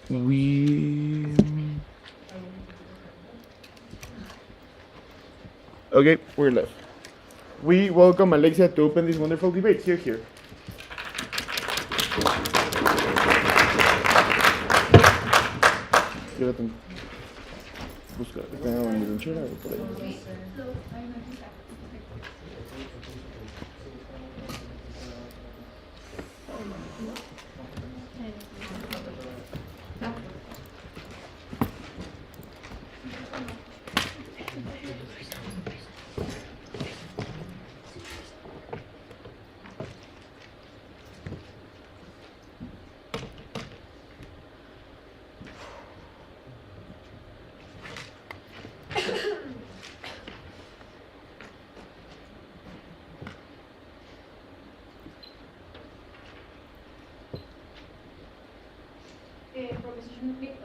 Okay, we're live. We welcome Alexia to open this wonderful debate. Here. Llévate. Busca, está en mi lonchera o por ahí.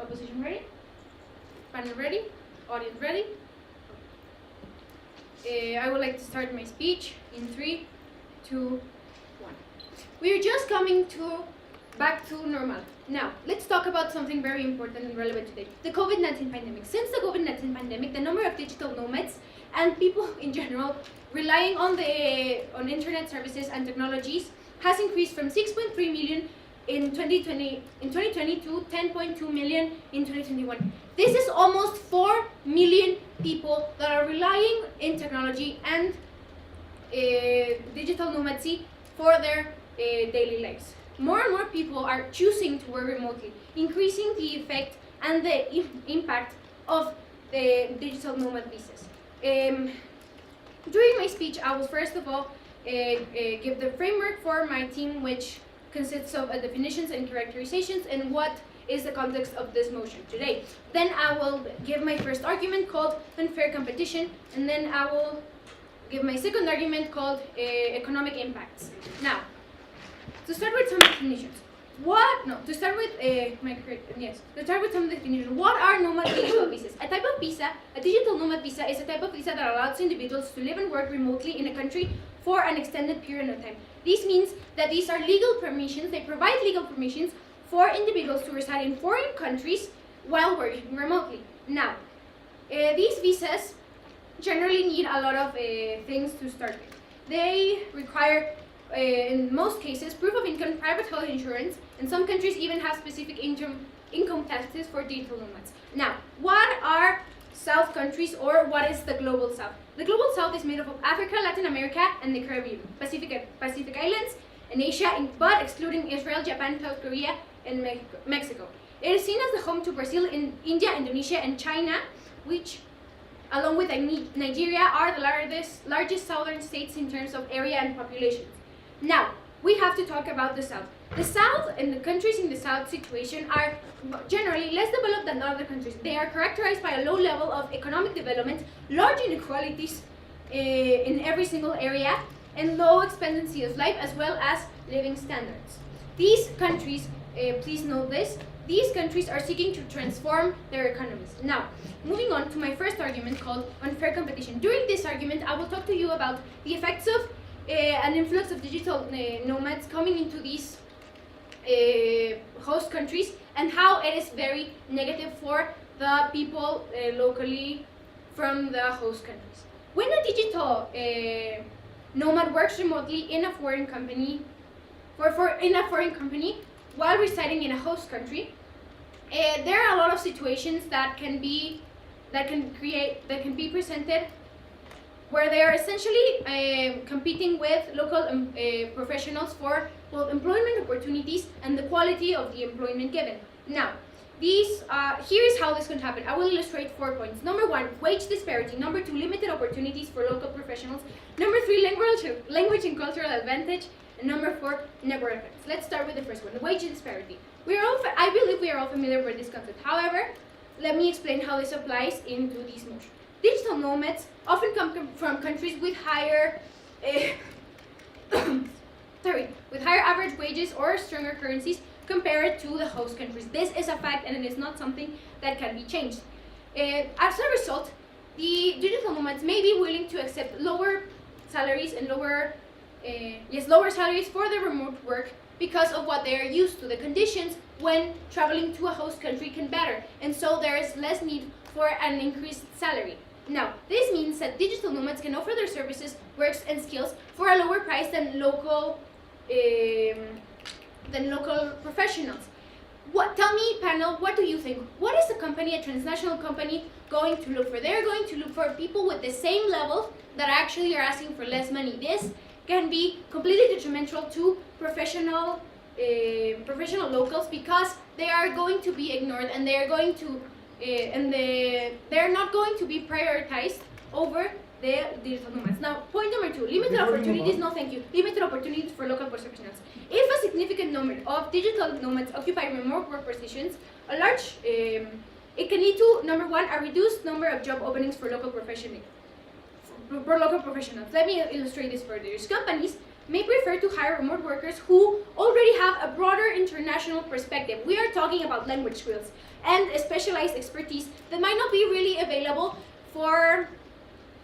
Opposition ready? Panel ready? Audience ready? I would like to start my speech in 3, 2, 1. We are just coming back to normal. Now, let's talk about something very important and relevant today. The COVID-19 pandemic. Since the COVID-19 pandemic, the number of digital nomads and people in general relying on internet services and technologies has increased from 6.3 million in 2020 to 10.2 million in 2021. This is almost 4 million people that are relying in technology and digital nomadsy for their daily lives. More and more people are choosing to work remotely, increasing the effect and the impact of the digital nomad visas. During my speech, I will first of all give the framework for my team, which consists of definitions and characterizations and what is the context of this motion today. Then I will give my first argument called unfair competition, and then I will give my second argument called economic impacts. Now, to start with some definitions. To start with some definitions. What are nomad digital visas? A type of visa, a digital nomad visa, is a type of visa that allows individuals to live and work remotely in a country for an extended period of time. This means that these are legal permissions. They provide legal permissions for individuals to reside in foreign countries while working remotely. Now, these visas generally need a lot of things to start with. They require, in most cases, proof of income, private health insurance, and some countries even have specific income taxes for digital nomads. Now, what are South countries, or what is the Global South? The Global South is made up of Africa, Latin America, and the Caribbean, Pacific Islands, and Asia, but excluding Israel, Japan, South Korea, and Mexico. It is seen as the home to Brazil, India, Indonesia, and China, which, along with Nigeria, are the largest southern states in terms of area and population. Now, we have to talk about the South. The South and the countries in the South situation are generally less developed than other countries. They are characterized by a low level of economic development, large inequalities in every single area, and low expectancy of life, as well as living standards. These countries, please note this, these countries are seeking to transform their economies. Now, moving on to my first argument called unfair competition. During this argument, I will talk to you about the effects of an influx of digital nomads coming into these host countries and how it is very negative for the people locally from the host countries. When a digital nomad works remotely in a foreign company, while residing in a host country, there are a lot of situations that can be presented where they are essentially competing with local professionals for both employment opportunities and the quality of the employment given. Now, here is how this can happen. I will illustrate 4 points. Number 1, wage disparity. Number 2, limited opportunities for local professionals. Number 3, language and cultural advantage. And number 4, network effects. Let's start with the first one, the wage disparity. I believe we are all familiar with this concept. However, let me explain how this applies into this motion. Digital nomads often come from countries with higher average wages or stronger currencies compared to the host countries. This is a fact, and it is not something that can be changed. As a result, the digital nomads may be willing to accept lower salaries and lower salaries for the remote work because of what they are used to. The conditions when traveling to a host country can better, and so there is less need for an increased salary. Now, this means that digital nomads can offer their services, works, and skills for a lower price than local professionals. Tell me, panel, what do you think? What is a company, a transnational company, going to look for? They're going to look for people with the same level that actually are asking for less money. This can be completely detrimental to professional locals, because they are going to be ignored, and they are going to they're not going to be prioritized over the digital nomads. Now, point number 2, limited opportunities. No, thank you. Limited opportunities for local professionals. If a significant number of digital nomads occupy remote work positions, it can lead to, number 1, a reduced number of job openings for local professionals. Let me illustrate this further. Companies may prefer to hire remote workers who already have a broader international perspective. We are talking about language skills and specialized expertise that might not be really available for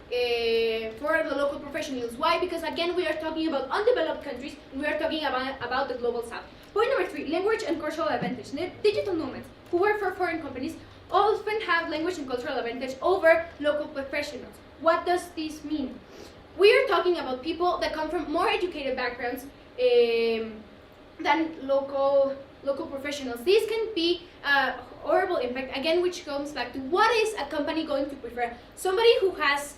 the local professionals. Why? Because again, we are talking about undeveloped countries, and we are talking about the global south. Point number 3, language and cultural advantage. Digital nomads who work for foreign companies often have language and cultural advantage over local professionals. What does this mean? We are talking about people that come from more educated backgrounds than local professionals. This can be a horrible impact, again, which comes back to what is a company going to prefer? Somebody who has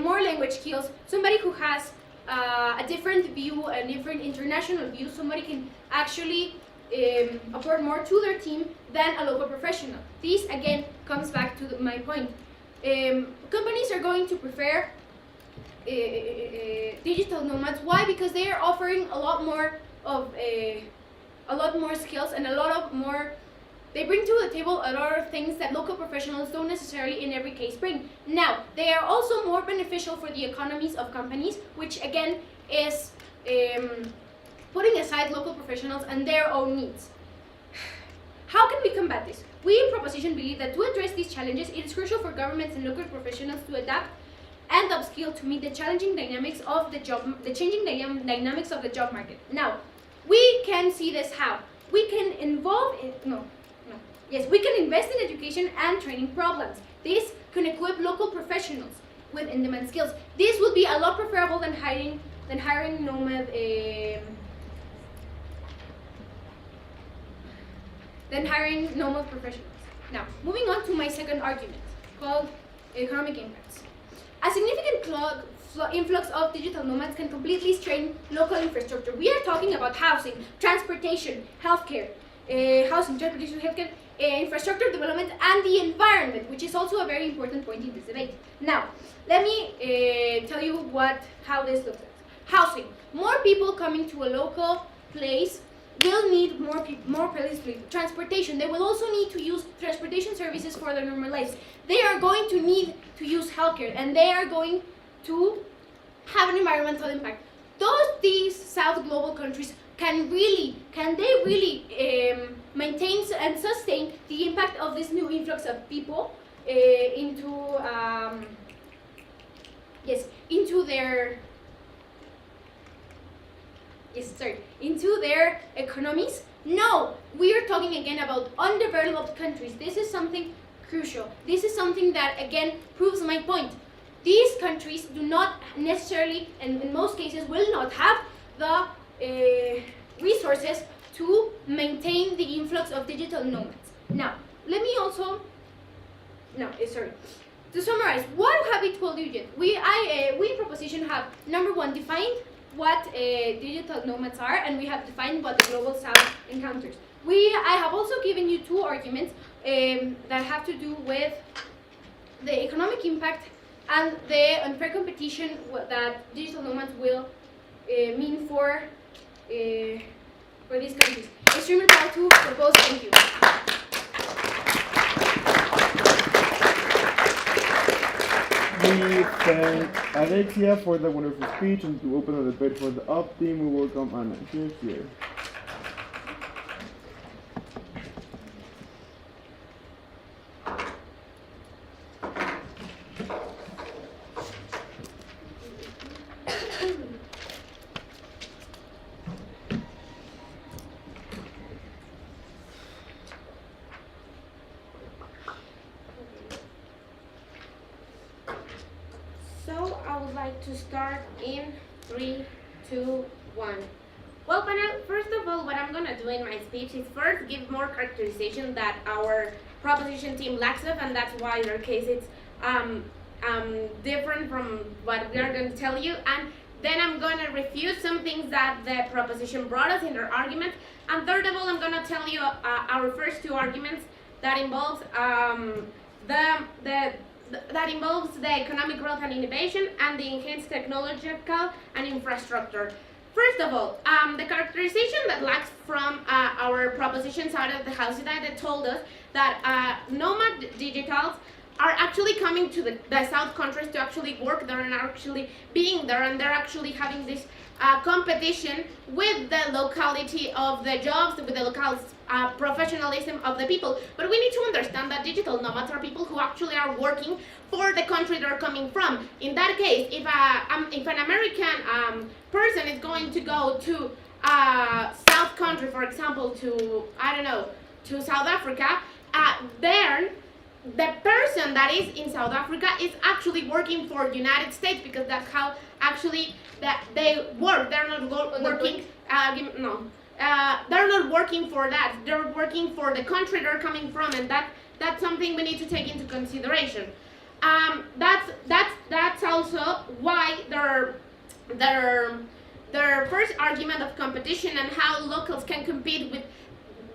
more language skills, somebody who has a different view, a different international view, somebody can actually afford more to their team than a local professional. This, again, comes back to my point. Companies are going to prefer digital nomads. Why? Because they are offering a lot more skills and they bring to the table a lot of things that local professionals don't necessarily in every case bring. Now, they are also more beneficial for the economies of companies, which again is putting aside local professionals and their own needs. How can we combat this? We in Proposition believe that to address these challenges, it is crucial for governments and local professionals to adapt and upskill to meet the challenging dynamics of the changing dynamics of the job market. Now, we can see this how? We can we can invest in education and training programs. This can equip local professionals with in-demand skills. This would be a lot preferable than hiring nomad professionals. Now, moving on to my second argument, called economic impacts. A significant influx of digital nomads can completely strain local infrastructure. We are talking about housing, transportation, healthcare, infrastructure development, and the environment, which is also a very important point in this debate. Now, let me tell you how this looks like. Housing. More people coming to a local place will need more place. Transportation. They will also need to use transportation services for their normal lives. They are going to need to use healthcare, and they are going to have an environmental impact. These South global countries can they really maintain and sustain the impact of this new influx of people into their economies? No, we are talking again about undeveloped countries. This is something crucial. This is something that again proves my point. These countries do not necessarily, and in most cases will not have the resources to maintain the influx of digital nomads. Now, let me also, to summarize, what have we told you yet? We in Proposition have, number 1, defined what digital nomads are, and we have defined what the global south encounters. I have also given you 2 arguments that have to do with the economic impact and the unfair competition that digital nomads will mean for these countries. Extremely proud to propose. Thank you. We thank Alexia for the wonderful speech, and to open the debate for the up team, we welcome Anna. Here. to start in 3, 2, 1. Well, panel, first of all, what I'm gonna do in my speech is first give more characterization that our proposition team lacks of, and that's why their case is different from what we are going to tell you. And then I'm gonna refute some things that the proposition brought us in their argument. And third of all, I'm gonna tell you our first two arguments that involves that involves the economic growth and innovation and the enhanced technological and infrastructure. First of all, the characterization that lacks from our propositions out of the house today that told us that nomad digitals are actually coming to the South countries to actually work there and are actually being there, and they're actually having this competition with the locality of the jobs, with the local professionalism of the people. But we need to understand that digital nomads are people who actually are working for the country they're coming from. In that case, if an American person is going to go to South country, for example, to, I don't know, to South Africa, then the person that is in South Africa is actually working for the United States, because that's how actually that they work. They're not working, they're not working for that. They're working for the country they're coming from, and that's something we need to take into consideration. That's also why their first argument of competition and how locals can compete with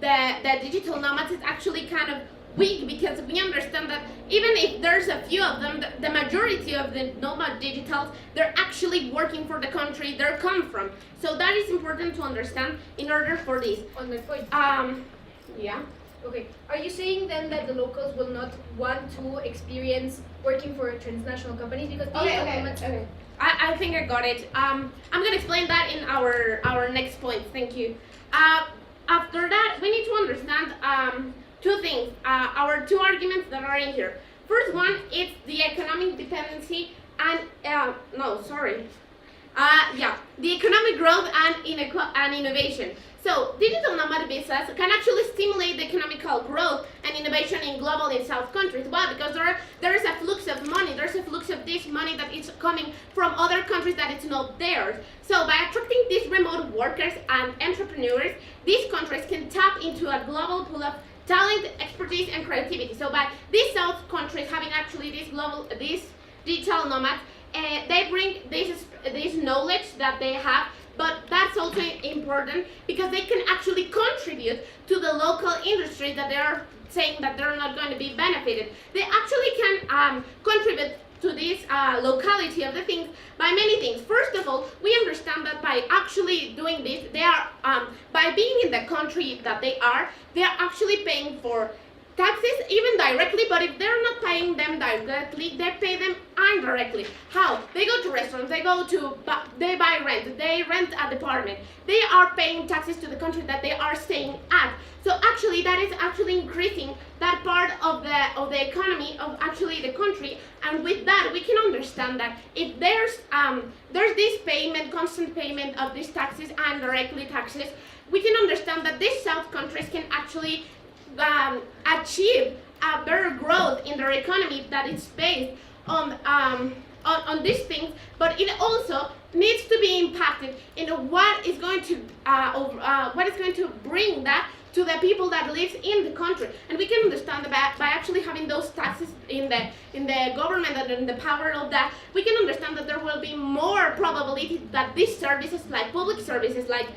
the digital nomads is actually kind of weak, because we understand that even if there's a few of them, the majority of the nomad digitals, they're actually working for the country they're come from. So that is important to understand in order for this. On the point. Yeah. Okay. Are you saying then that the locals will not want to experience working for transnational companies because Okay. I think I got it. I'm gonna explain that in our next point. Thank you. After that, we need to understand two things. Our two arguments that are in here. First one is the economic dependency and the economic growth and innovation. So digital nomad visas can actually stimulate the economical growth and innovation in global and South countries. Why? Because there is a flux of money. There's a flux of this money that is coming from other countries that it's not theirs. So by attracting these remote workers and entrepreneurs, these countries can tap into a global pool of talent, expertise, and creativity. So by these South countries having actually these digital nomads, they bring this knowledge that they have, but that's also important because they can actually contribute to the local industry that they are saying that they're not going to be benefited. They actually can contribute to this locality of the things by many things. First of all, we understand that by actually doing this, they are by being in the country that they are actually paying for taxes, even directly, but if they're not paying them directly, they pay them indirectly. How? They go to restaurants, they buy rent, they rent a department. They are paying taxes to the country that they are staying at. So actually, that is actually increasing that part of the economy of actually the country. And with that, we can understand that if there's this payment, constant payment of these taxes and directly taxes, we can understand that these South countries can actually achieve a better growth in their economy that is based on these things, but it also needs to be impacted in what is going to bring that to the people that live in the country. And we can understand that by actually having those taxes in the government and in the power of that, we can understand that there will be more probability that these services, like public services, like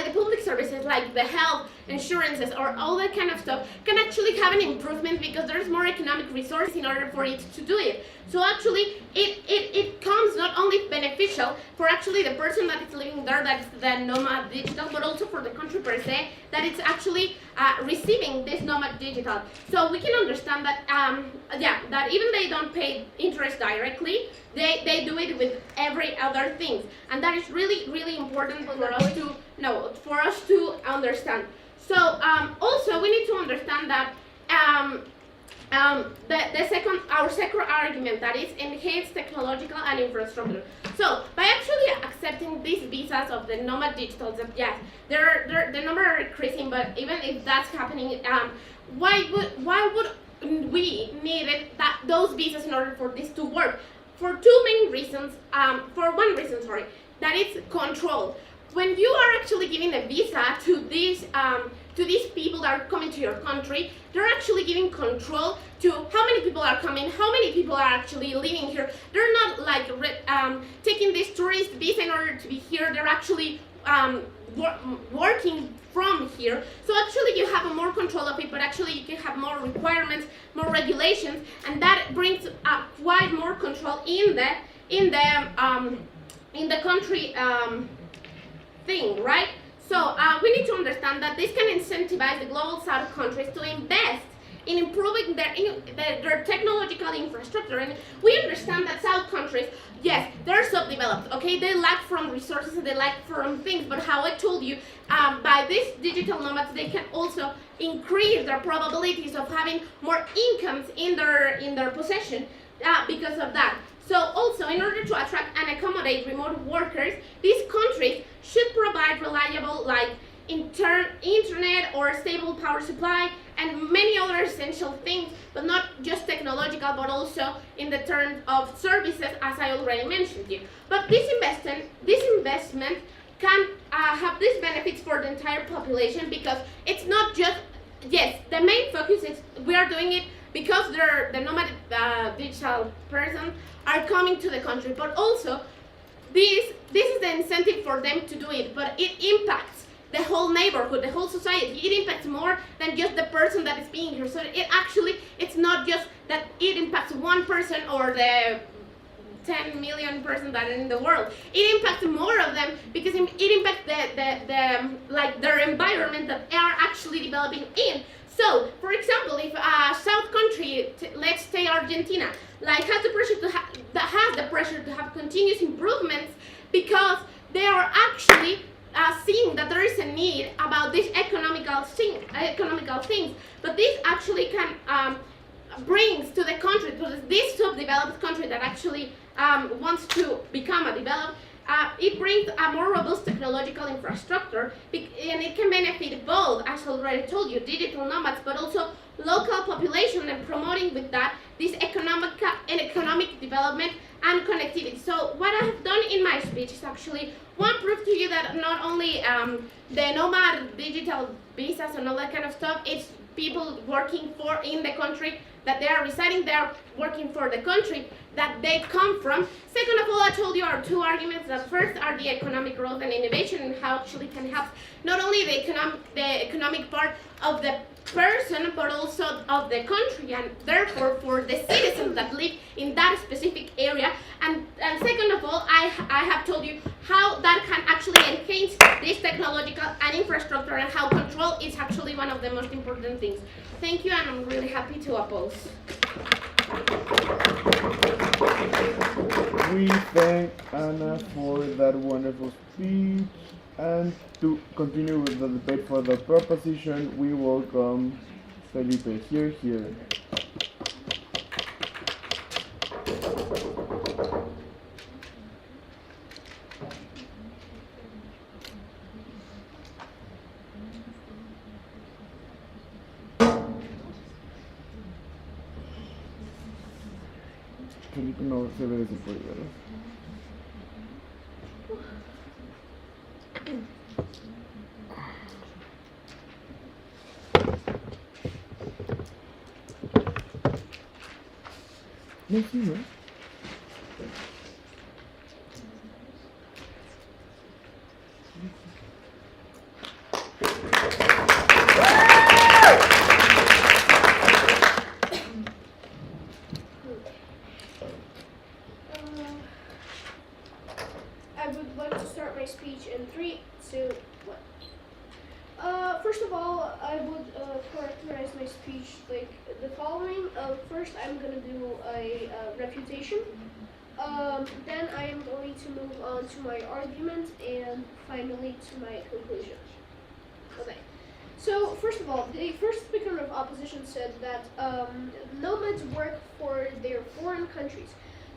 the public services like the health insurances or all that kind of stuff can actually have an improvement because there's more economic resources in order for it to do it. So actually it comes not only beneficial for actually the person that is living there, that's the nomad digital, but also for the country per se that it's actually receiving this nomad digital. So we can understand that that even they don't pay interest directly, they do it with every other thing, and that is really, really important for us to understand. So also we need to understand that our second argument, that is enhanced technological and infrastructure. So by actually accepting these visas of the nomad digitals, yes, the number are increasing, but even if that's happening, why would we needed those visas in order for this to work for two main reasons. For one reason, sorry, that it's control. When you are actually giving a visa to these people that are coming to your country, they're actually giving control to how many people are coming, how many people are actually living here. They're not like taking this tourist visa in order to be here. They're actually working from here. So actually you have more control of it, but actually you can have more requirements, more regulations, and that brings quite more control in the country thing, right? So we need to understand that this can incentivize the global south countries to invest in improving their technological infrastructure. And we understand that south countries, yes, they're subdeveloped, okay? They lack from resources and they lack from things, but how I told you, by these digital nomads, they can also increase their probabilities of having more incomes in their possession because of that. So also, in order to attract and accommodate remote workers, these countries should provide reliable, like internet or stable power supply and many other essential things, but not just technological, but also in the terms of services, as I already mentioned to you. But this investment can have these benefits for the entire population, because it's not just, yes, the main focus is we are doing it because the nomad digital person are coming to the country, but also this is the incentive for them to do it, but it impacts the whole neighborhood, the whole society. It impacts more than just the person that is being here. So it's not just that it impacts one person or the 10 million person that are in the world. It impacts more of them because it impacts their environment that they are actually developing in. So, for example, if a south country, let's say Argentina, like has the pressure to have continuous improvements because they are actually seeing that there is a need about these economical things, but this actually can brings to the country, to this subdeveloped country that actually wants to become a developed, it brings a more robust technological infrastructure, and it can benefit both, as I already told you, digital nomads, but also local population, and promoting with that this economic development and connectivity. So what I have done in my speech is actually one proof to you that not only the nomad digital visas and all that kind of stuff, it's people working in the country that they are residing, they are working for the country that they come from. Second of all, I told you our two arguments. The first are the economic growth and innovation, and how actually can help not only the economic part of the person, but also of the country, and therefore for the citizens that live in that specific area. And second of all, I have told you how that can actually enhance this technological and infrastructure, and how control is actually one of the most important things. Thank you, and I'm really happy to oppose. We thank Anna for that wonderful speech, and to continue with the debate for the proposition, we welcome Felipe. Here. Felipe no se ve desde por ahí, ¿verdad? No, sí, ¿no? I would like to start my speech in 3, 2, 1. First of all, I would characterize my speech like the following. First, I'm going to do a refutation. Then I am going to move on to my argument, and finally to my conclusion. Okay. So, first of all, the first speaker of opposition said that nomads work for their foreign countries,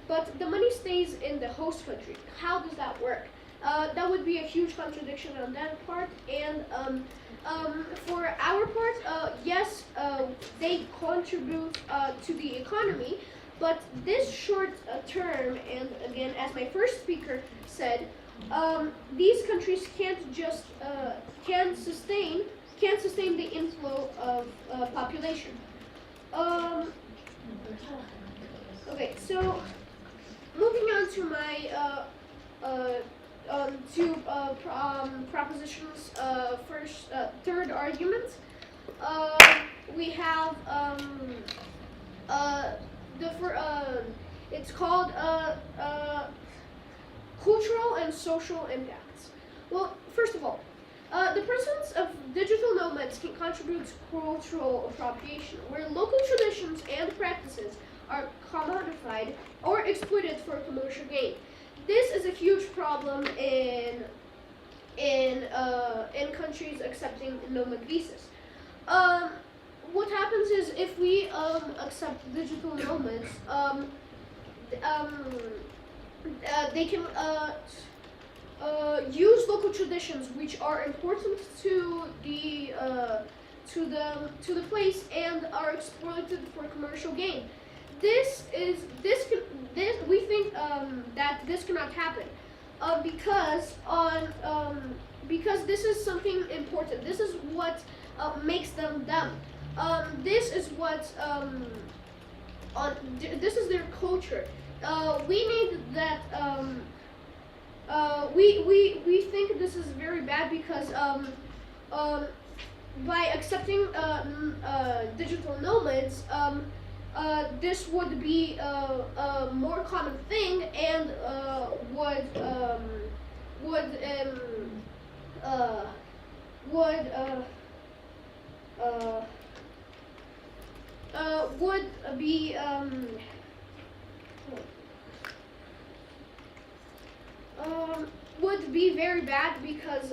but the money stays in the host country. How does that work? that would be a huge contradiction on that part. And for our part, yes, they contribute to the economy, but this short term, and again, as my first speaker said, these countries can't sustain the inflow of population. Okay, so moving on to my proposition's third argument, we have it's called cultural and social impacts. Well, first of all, the presence of digital nomads can contribute to cultural appropriation, where local traditions and practices are commodified or exploited for commercial gain. This is a huge problem in countries accepting nomad visas. What happens is if we accept digital nomads, they can use local traditions which are important to the place and are exploited for commercial gain. We think that this cannot happen because this is something important. This is what makes them them. This is their culture. We need that. We think this is very bad because by accepting digital nomads, this would be a more common thing and would be very bad because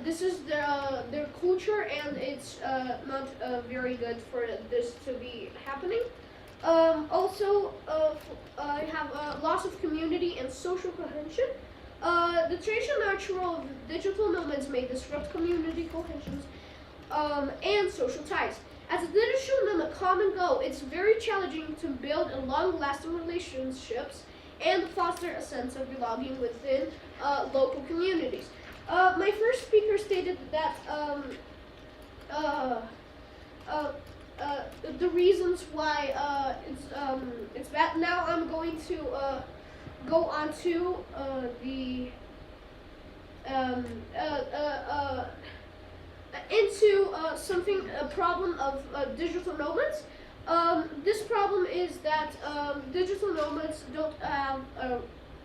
this is their culture and it's not very good for this to be happening. Also, I have loss of community and social cohesion. The traditional natural of digital nomads may disrupt community cohesions and social ties. As a digital nomad come and go, it's very challenging to build a long-lasting relationships and foster a sense of belonging within local communities. My first speaker stated that the reasons why it's bad. Now I'm going to go on to a problem of digital nomads. This problem is that digital nomads don't have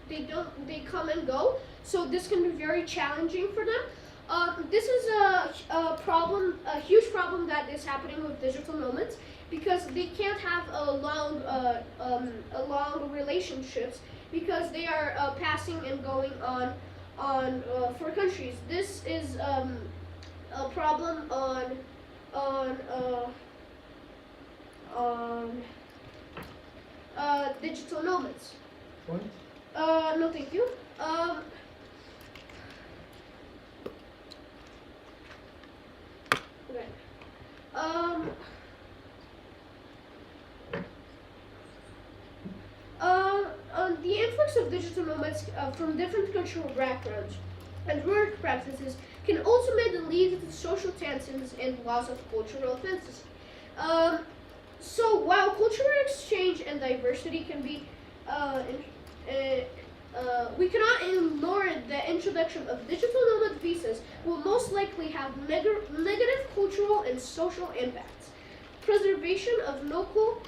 they come and go, so this can be very challenging for them. This is a huge problem that is happening with digital nomads because they can't have a long relationships because they are passing and going on for countries. This is a problem on digital nomads. What? No, thank you. Okay. The influx of digital nomads from different cultural backgrounds and work practices can ultimately lead to social tensions and loss of cultural authenticity. So while cultural exchange and diversity can be, we cannot ignore the introduction of digital nomad visas will most likely have negative cultural and social impacts. Preservation of local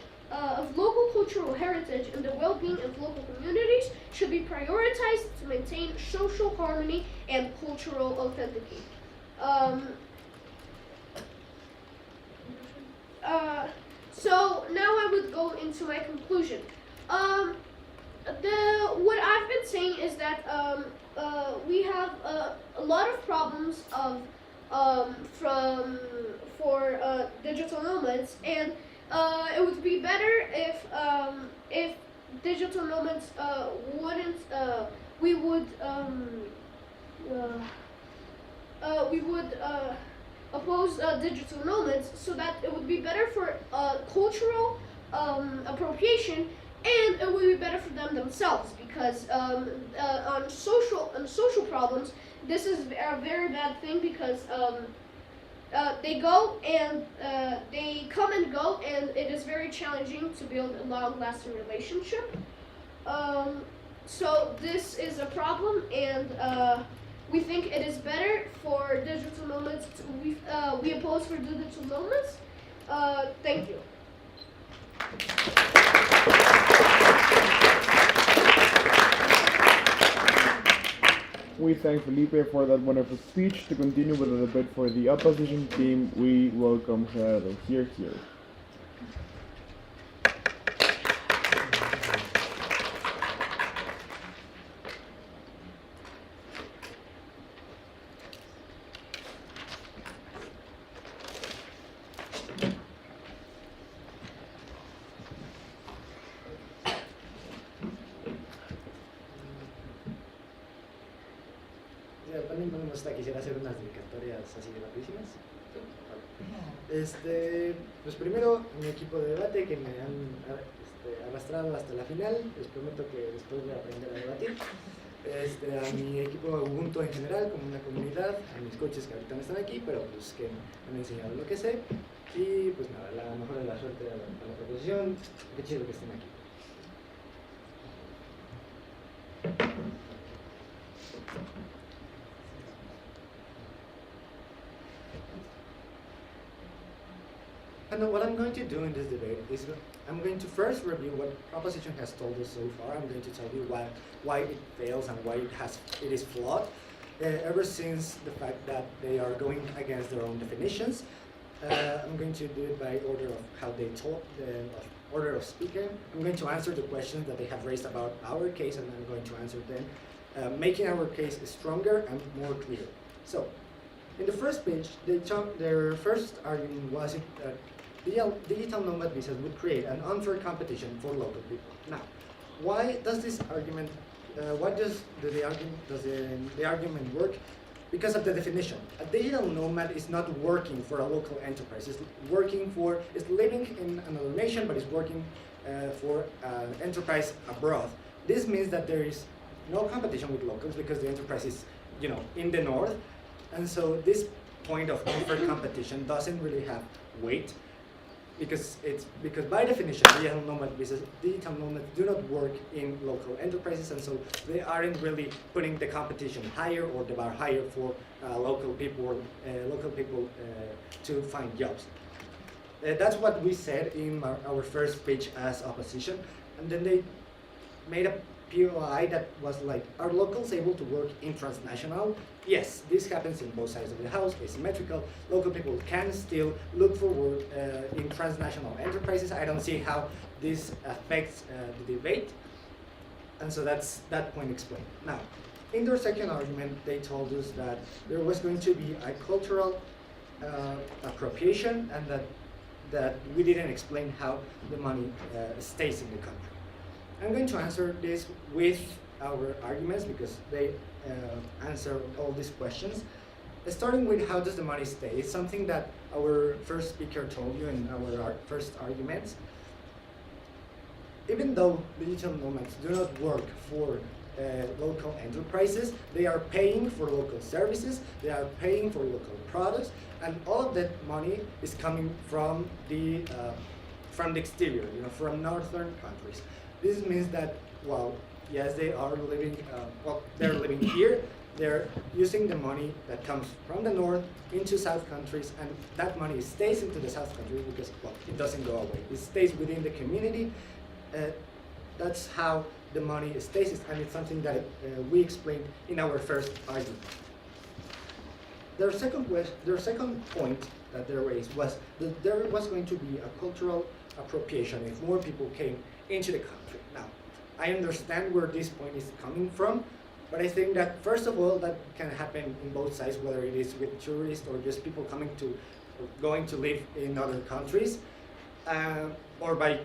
cultural heritage and the well-being of local communities should be prioritized to maintain social harmony and cultural authenticity. So now I would go into my conclusion. What I've been saying is that we have a lot of problems for digital nomads, and it would be better if digital nomads wouldn't we would oppose digital nomads so that it would be better for cultural appropriation, and it would be better for them themselves because on social problems this is a very bad thing because they go and they come and go, and it is very challenging to build a long-lasting relationship. So this is a problem, and we think it is better for digital nomads. We oppose for digital nomads. Thank you. We thank Felipe for that wonderful speech. To continue with the debate for the opposition team, we welcome Gerardo. Here. También quisiera hacer unas dedicatorias así rapidísimas. Pues primero, mi equipo de debate que me han arrastrado hasta la final. Les prometo que después voy a aprender a debatir. A mi equipo Ubuntu en general, como una comunidad, a mis coaches que ahorita no están aquí, pero pues que me han enseñado lo que sé. Y pues nada, la mejor de la suerte a la proposición. Qué chido que estén aquí. And what I'm going to do in this debate is I'm going to first review what proposition has told us so far. I'm going to tell you why it fails and why it is flawed. Ever since the fact that they are going against their own definitions. I'm going to do it by order of how they talk, order of speaker. I'm going to answer the questions that they have raised about our case, and I'm going to answer them, making our case stronger and more clear. So, in the first page, their first argument was that digital nomad visas would create an unfair competition for local people. Now, why does this argument? Why does the argument work? Because of the definition. A digital nomad is not working for a local enterprise. It's living in another nation, but is working for an enterprise abroad. This means that there is no competition with locals because the enterprise is, in the north, and so this point of unfair competition doesn't really have weight. Because by definition, digital nomads do not work in local enterprises, and so they aren't really putting the competition higher or the bar higher for local people to find jobs. That's what we said in our first page as opposition, and then they made a POI that was like, are locals able to work in transnational? Yes, this happens in both sides of the house, asymmetrical. Local people can still look for work in transnational enterprises. I don't see how this affects the debate. And so that's that point explained. Now, in their second argument, they told us that there was going to be a cultural appropriation and that we didn't explain how the money stays in the country. I'm going to answer this with our arguments because they answer all these questions. Starting with how does the money stay? It's something that our first speaker told you in our first arguments. Even though digital nomads do not work for local enterprises, they are paying for local services, they are paying for local products, and all of that money is coming from the exterior, from northern countries. This means that, well, yes, they are living, they're living here, they're using the money that comes from the north into south countries, and that money stays into the south country because, well, it doesn't go away. It stays within the community. That's how the money stays, and it's something that we explained in our first argument. Their second point that they raised was that there was going to be a cultural appropriation if more people came into the country. Now, I understand where this point is coming from, but I think that first of all, that can happen in both sides, whether it is with tourists or just people going to live in other countries, or by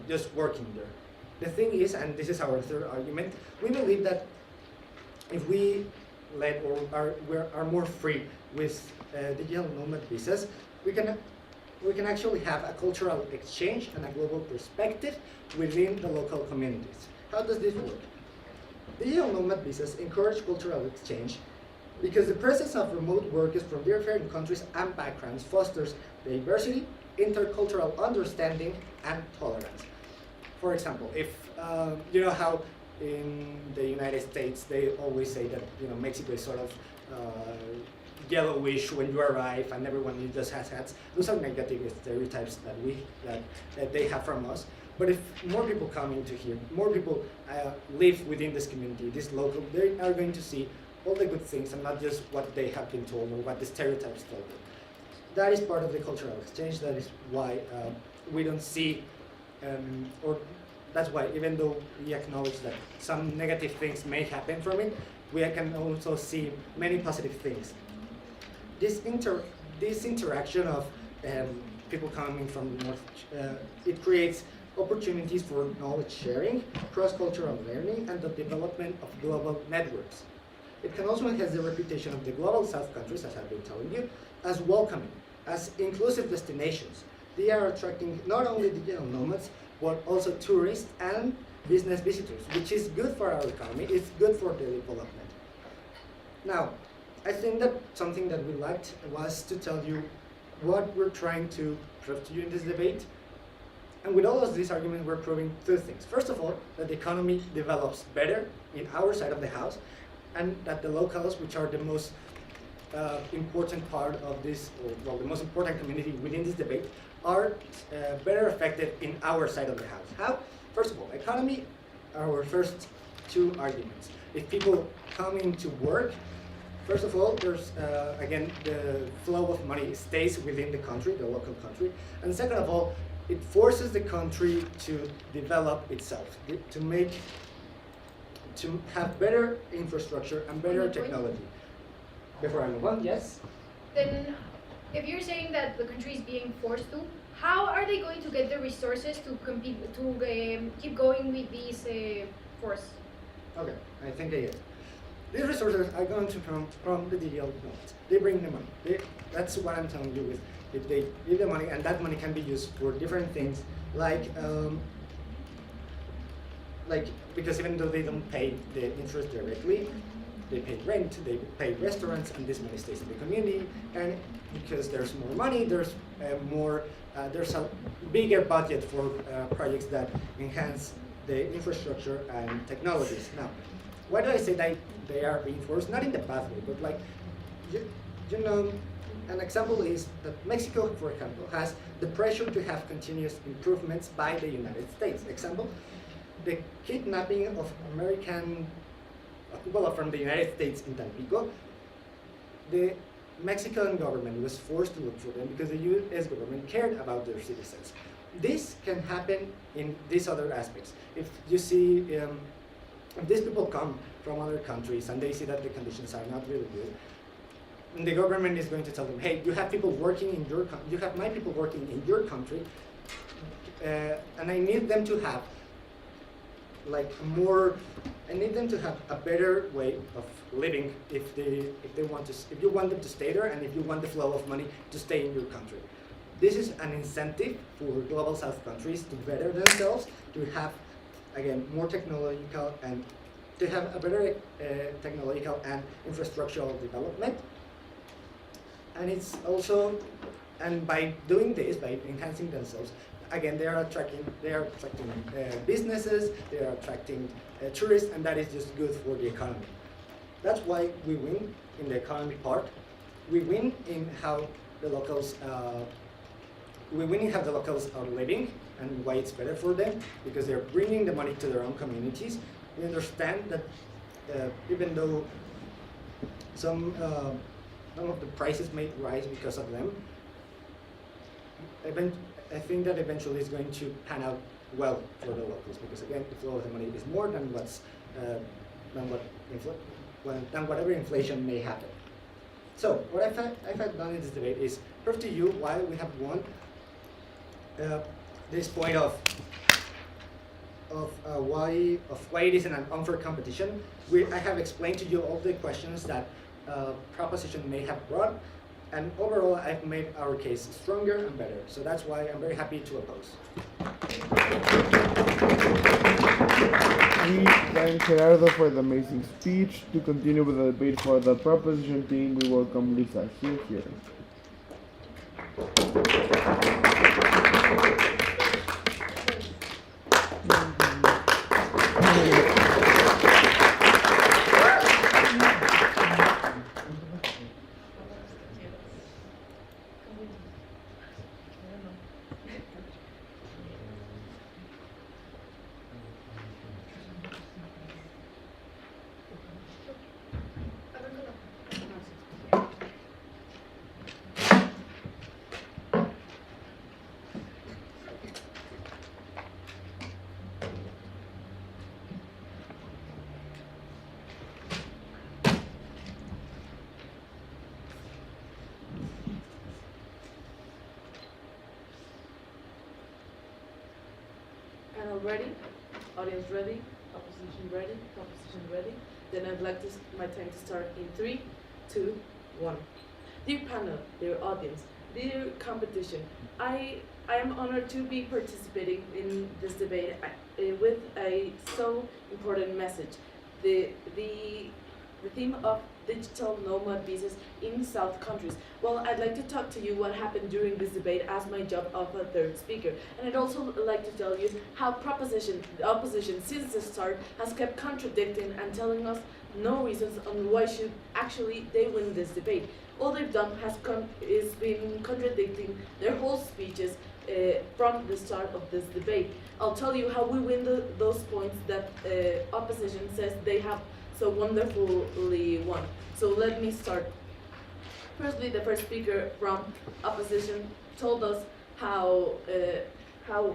just working there. The thing is, and this is our third argument, we believe that if we let or are more free with digital nomad visas, we can actually have a cultural exchange and a global perspective within the local communities. How does this work? Digital nomad visas encourage cultural exchange because the presence of remote workers from different countries and backgrounds fosters diversity, intercultural understanding, and tolerance. For example, if you know how in the United States they always say that Mexico is sort of yellowish when you arrive and everyone just has hats. Those are negative stereotypes that they have from us. But if more people come into here, more people live within this community, this local, they are going to see all the good things and not just what they have been told or what the stereotypes told them. That is part of the cultural exchange. That is why we don't see, or that's why even though we acknowledge that some negative things may happen from it, we can also see many positive things. This interaction of people coming from the north, it creates opportunities for knowledge sharing, cross-cultural learning, and the development of global networks. It can also enhance the reputation of the global south countries, as I've been telling you, as welcoming, as inclusive destinations. They are attracting not only digital nomads, but also tourists and business visitors, which is good for our economy, it's good for the development. Now, I think that something that we liked was to tell you what we're trying to prove to you in this debate. And with all of these arguments, we're proving two things. First of all, that the economy develops better in our side of the house, and that the locals, which are the most important part of this, or well, the most important community within this debate, are better affected in our side of the house. How? First of all, economy, our first two arguments. If people come into work, first of all, there's, again, the flow of money stays within the country, the local country. And second of all, it forces the country to develop itself, to have better infrastructure and better technology. Before I move on, yes? Then, if you're saying that the country is being forced to, how are they going to get the resources to compete, to keep going with this force? Okay, I think I get it. These resources are going to come from the digital nodes. They bring the money. That's what I'm telling you with. If they give the money, and that money can be used for different things, like because even though they don't pay the interest directly, they pay rent, they pay restaurants, and this money stays in the community. And because there's more money, there's there's a bigger budget for projects that enhance the infrastructure and technologies. Now, why do I say that they are being forced? Not in the bad way, but like, you know, an example is that Mexico, for example, has the pressure to have continuous improvements by the United States. Example, the kidnapping of American people from the United States in Tampico, the Mexican government was forced to look for them because the US government cared about their citizens. This can happen in these other aspects. If you see, if these people come from other countries and they see that the conditions are not really good, and the government is going to tell them, hey, you have people working in your country, you have my people working in your country, and I need them to have I need them to have a better way of living if you want them to stay there, and if you want the flow of money to stay in your country. This is an incentive for global south countries to better themselves, to have, again, more technological and to have a better technological and infrastructural development. And it's also, and by doing this, by enhancing themselves, again, they are attracting businesses, they are attracting tourists, and that is just good for the economy. That's why we win in the economy part. We win in how the locals are living and why it's better for them, because they're bringing the money to their own communities. We understand that even though some of the prices may rise because of them, I think that eventually it's going to pan out well for the locals, because again, the flow of the money is more than whatever inflation may happen. So what I've done in this debate is prove to you why we have won this point of why it is an unfair competition. I have explained to you all the questions that proposition may have brought, and overall I've made our case stronger and better. So that's why I'm very happy to oppose. We thank Gerardo for the amazing speech. To continue with the debate for the proposition team, we welcome Lisa. Here. Panel ready? Audience ready? Opposition ready? Proposition ready? Then I'd like my time to start in 3, 2, 1. Dear panel, dear audience, dear competition, I am honored to be participating in this debate with a so important message. The theme of digital nomad visas in South countries. Well, I'd like to talk to you what happened during this debate as my job of a third speaker. And I'd also like to tell you how the opposition since the start has kept contradicting and telling us no reasons on why should actually they win this debate. All they've done is been contradicting their whole speeches from the start of this debate. I'll tell you how we win those points that opposition says they have so wonderfully won. So let me start. Firstly, the first speaker from opposition told us how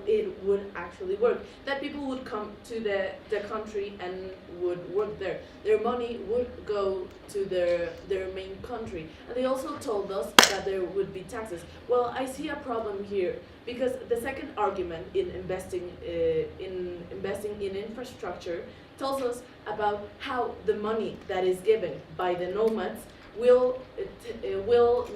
it would actually work. That people would come to the country and would work there. Their money would go to their main country. And they also told us that there would be taxes. Well, I see a problem here because the second argument in investing in infrastructure tells us about how the money that is given by the nomads will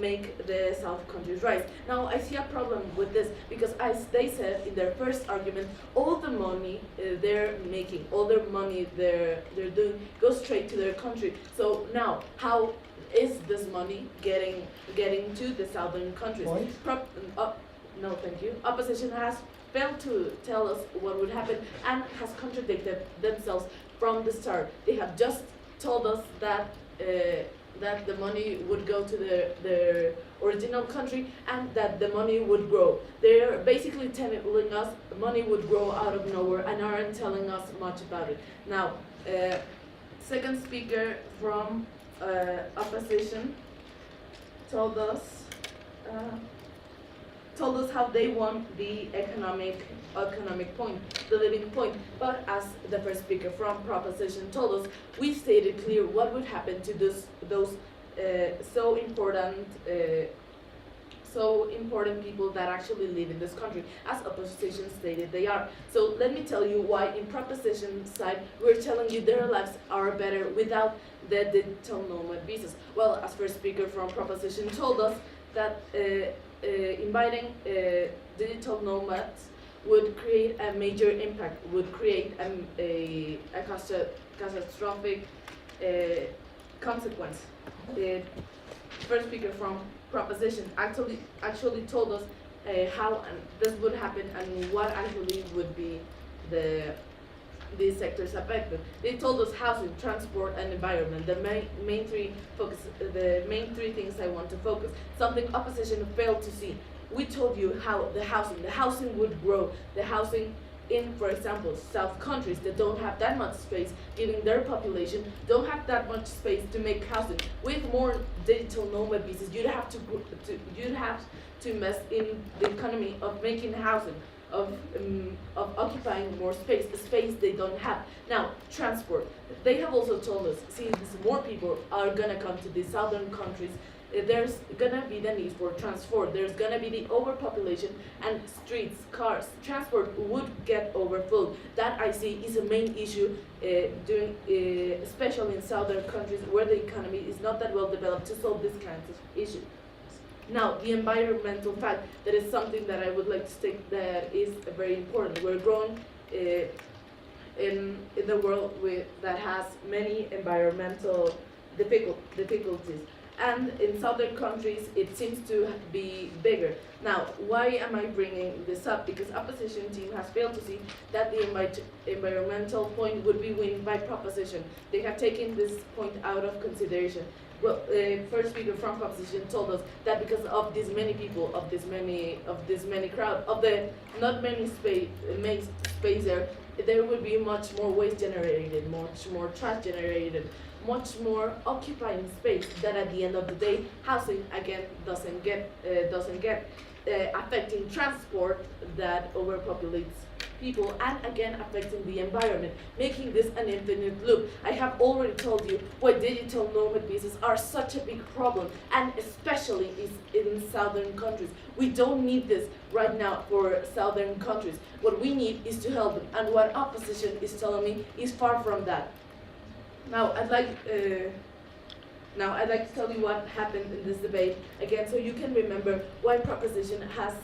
make the South countries rise. Now I see a problem with this because as they said in their first argument, all the money they're making, all their money they're doing goes straight to their country. So now how is this money getting to the southern countries? No, thank you. Opposition has failed to tell us what would happen and has contradicted themselves from the start. They have just told us that that the money would go to their original country and that the money would grow. They're basically telling us money would grow out of nowhere and aren't telling us much about it. Now, second speaker from opposition told us how they want the economic point, the living point. But as the first speaker from proposition told us, we stated clear what would happen to those so important people that actually live in this country, as opposition stated they are. So let me tell you why in proposition side we're telling you their lives are better without the digital nomad visas. Well, as first speaker from proposition told us that inviting digital nomads would create a major impact, would create a catastrophic consequence. The first speaker from proposition actually told us how this would happen and what actually would be these sectors affected. They told us housing, transport, and environment. The main three things I want to focus. Something opposition failed to see. We told you how the housing would grow. The housing in, for example, South countries that don't have that much space, giving their population don't have that much space to make housing. With more digital nomad visas, you'd have to invest in the economy of making housing, of occupying more space, a space they don't have. Now, transport. They have also told us, since more people are gonna come to the southern countries, there's gonna be the need for transport. There's gonna be the overpopulation, and streets, cars, transport would get overfilled. That I see is a main issue especially in southern countries where the economy is not that well developed to solve this kind of issue. Now, the environmental fact, that is something that I would like to state that is very important. We're growing in the world that has many environmental difficulties. And in southern countries, it seems to be bigger. Now, why am I bringing this up? Because opposition team has failed to see that the environmental point would be win by proposition. They have taken this point out of consideration. Well, first speaker from proposition told us that because of these many people, of this many crowd, of the not many space there would be much more waste generated, much more trash generated, much more occupying space that at the end of the day housing again doesn't get affecting transport that overpopulates people, and again affecting the environment, making this an infinite loop. I have already told you why digital nomad visas are such a big problem, and especially is in southern countries. We don't need this right now for southern countries. What we need is to help them, and what opposition is telling me is far from that. Now I'd like to tell you what happened in this debate again, so you can remember why proposition has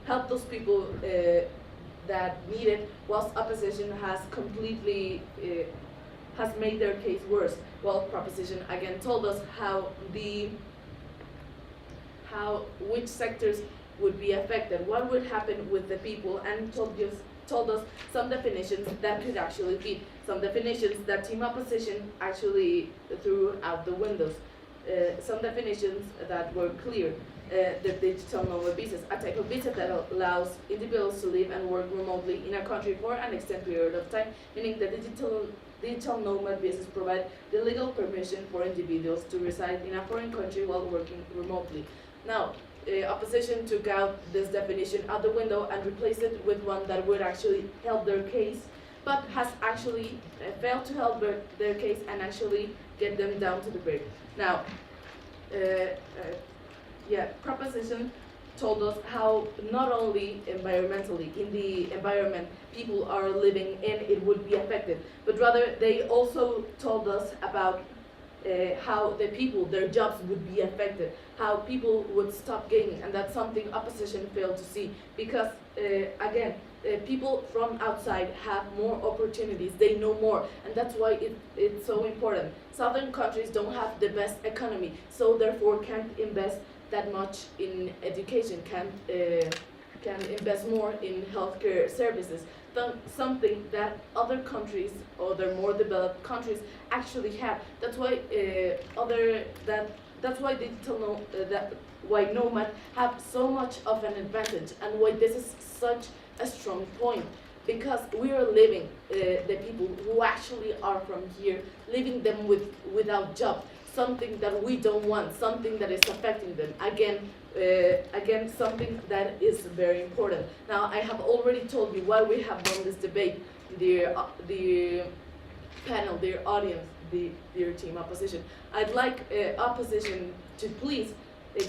helped those people that need it, whilst opposition has completely has made their case worse. Well, proposition again told us which sectors would be affected, what would happen with the people, and told us some definitions that could actually fit, some definitions that team opposition actually threw out the windows, some definitions that were clear. The digital nomad visas, a type of visa that allows individuals to live and work remotely in a country for an extended period of time, meaning that digital nomad visas provide the legal permission for individuals to reside in a foreign country while working remotely. Now, opposition took out this definition out the window and replaced it with one that would actually help their case, but has actually failed to help their case and actually get them down to the brink. Now, proposition told us how not only environmentally, in the environment people are living in, it would be affected, but rather they also told us about how the people, their jobs would be affected, how people would stop gaining, and that's something opposition failed to see, because again, people from outside have more opportunities, they know more, and that's why it's so important. Southern countries don't have the best economy, so therefore can't invest that much in education, can invest more in healthcare services, something that other countries, other more developed countries actually have. That's why that's why why nomad have so much of an advantage, and why this is such a strong point, because we are living the people who actually are from here, leaving them without jobs, something that we don't want, something that is affecting them. Again, something that is very important. Now, I have already told you why we have done this debate, the panel, dear audience, dear team opposition. I'd like opposition to please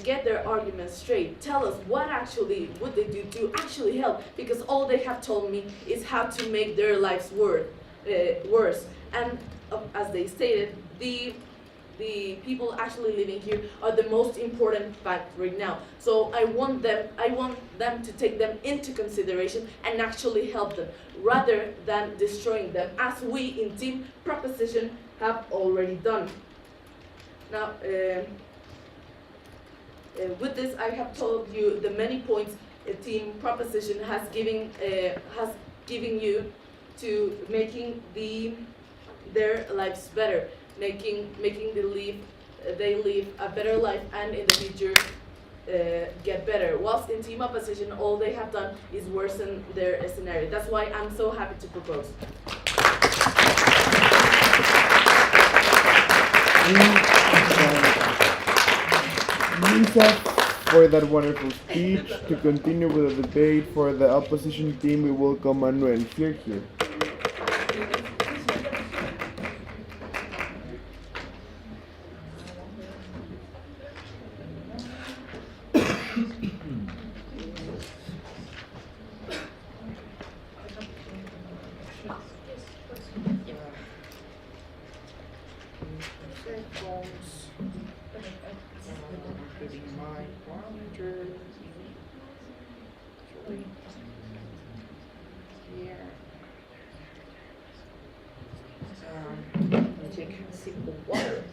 get their arguments straight. Tell us what actually would they do to actually help, because all they have told me is how to make their lives worse. And as they stated, the people actually living here are the most important fact right now. So I want them to take them into consideration and actually help them, rather than destroying them, as we in team proposition have already done. Now, with this, I have told you the many points team proposition has given you to making their lives better, making they live a better life, and in the future get better. Whilst in team opposition, all they have done is worsen their scenario. That's why I'm so happy to propose. Lisa, for that wonderful speech. To continue with the debate for the opposition team, we welcome Manuel. Here. Take a sip of water.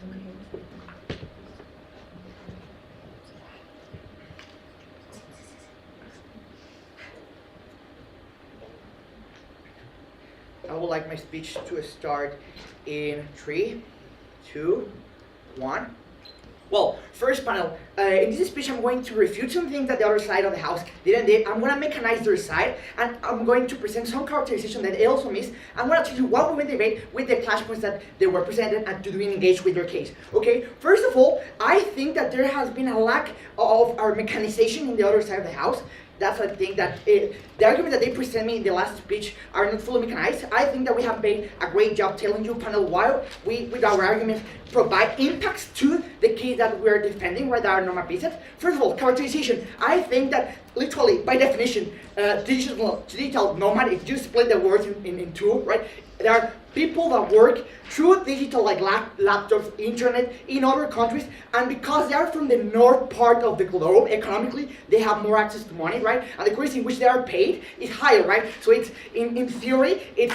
I would like my speech to start in 3, 2, 1. Well, first panel, in this speech I'm going to refute some things that the other side of the house didn't do. I'm going to mechanize their side, and I'm going to present some characterization that they also missed. I'm going to tell you what we went debate with the clash points that they were presented and to do engage with their case. Okay, first of all, I think that there has been a lack of our mechanization in the other side of the house. That's I think that the argument that they present me in the last speech are not fully mechanized. I think that we have made a great job telling you, panel, why we, with our arguments, provide impacts to the case that we are defending, right, that are normal pieces. First of all, characterization. I think that literally, by definition, digital nomad, if you split the words in two, right, there are people that work through digital, like laptops, internet, in other countries, and because they are from the north part of the globe, economically, they have more access to money, right? And the currency in which they are paid is higher, right? So it's, in theory, it's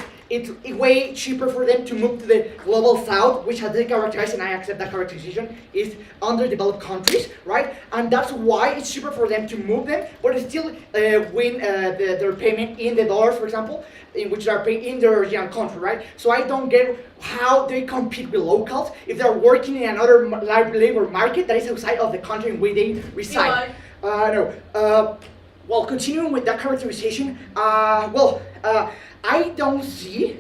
way cheaper for them to move to the global south, which has been characterized, and I accept that characterization, is underdeveloped countries, right? And that's why it's cheaper for them to move them, but still win their payment in the dollars, for example, in which they are paid in their original country, right? So I don't get how they compete with locals if they're working in another labor market that is outside of the country in which they reside. Well, continuing with that characterization, I don't see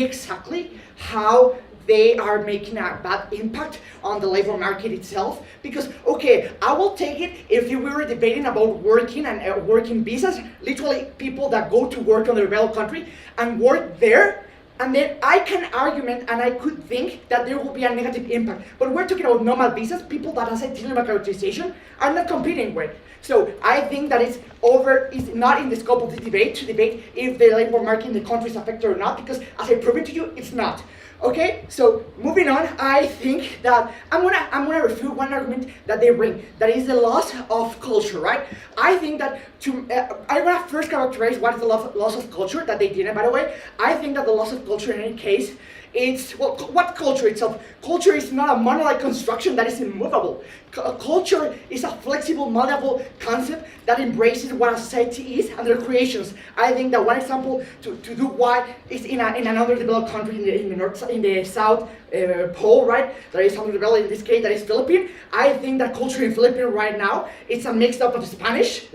exactly how they are making a bad impact on the labor market itself. Because, okay, I will take it if we were debating about working and working visas, literally people that go to work on the developed country and work there, and then I can argument and I could think that there will be a negative impact. But we're talking about normal visas, people that, as I tell you, my characterization, are not competing with. So I think that it's not in the scope of the debate to debate if the labor market in the country is affected or not, because as I proved to you, it's not. Okay, so moving on, I think that I'm gonna refute one argument that they bring, that is the loss of culture, right? I think that I'm gonna first characterize what is the loss of culture that they didn't, by the way. I think that the loss of culture in any case, it's, well, what culture itself? Culture is not a monolith construction that is immovable. Culture is a flexible, malleable concept that embraces what a society is and their creations. I think that one example to do why is in another developed country in the south pole, right? That is underdeveloped in this case, that is Philippines. I think that culture in Philippines right now, it's a mix up of Spanish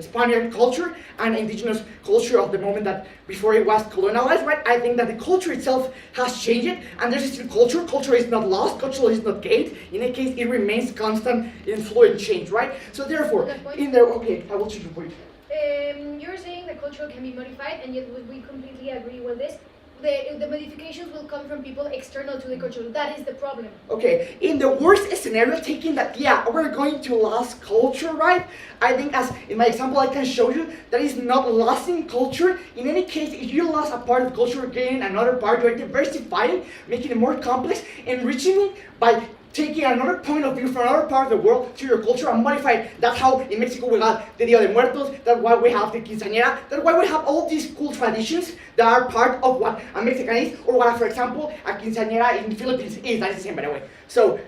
culture and indigenous culture of the moment that before it was colonialized, right? I think that the culture itself has changed, and there's still culture. Culture is not lost, culture is not gained. In any case, it remains constant in fluid change, right? So therefore, okay, I will choose your point. You're saying that culture can be modified, and yet we completely agree with this. The modifications will come from people external to the culture. That is the problem. Okay, in the worst scenario, taking that, yeah, we're going to lose culture, right? I think, as in my example, I can show you that is not losing culture. In any case, if you lost a part of culture, gaining another part, you're diversifying, making it more complex, enriching it by taking another point of view from another part of the world to your culture and modify it. That's how in Mexico we got the Dia de Muertos, that's why we have the quinceañera, that's why we have all these cool traditions that are part of what a Mexican is, or what, for example, a quinceañera in the Philippines is. That's the same, by the way. So,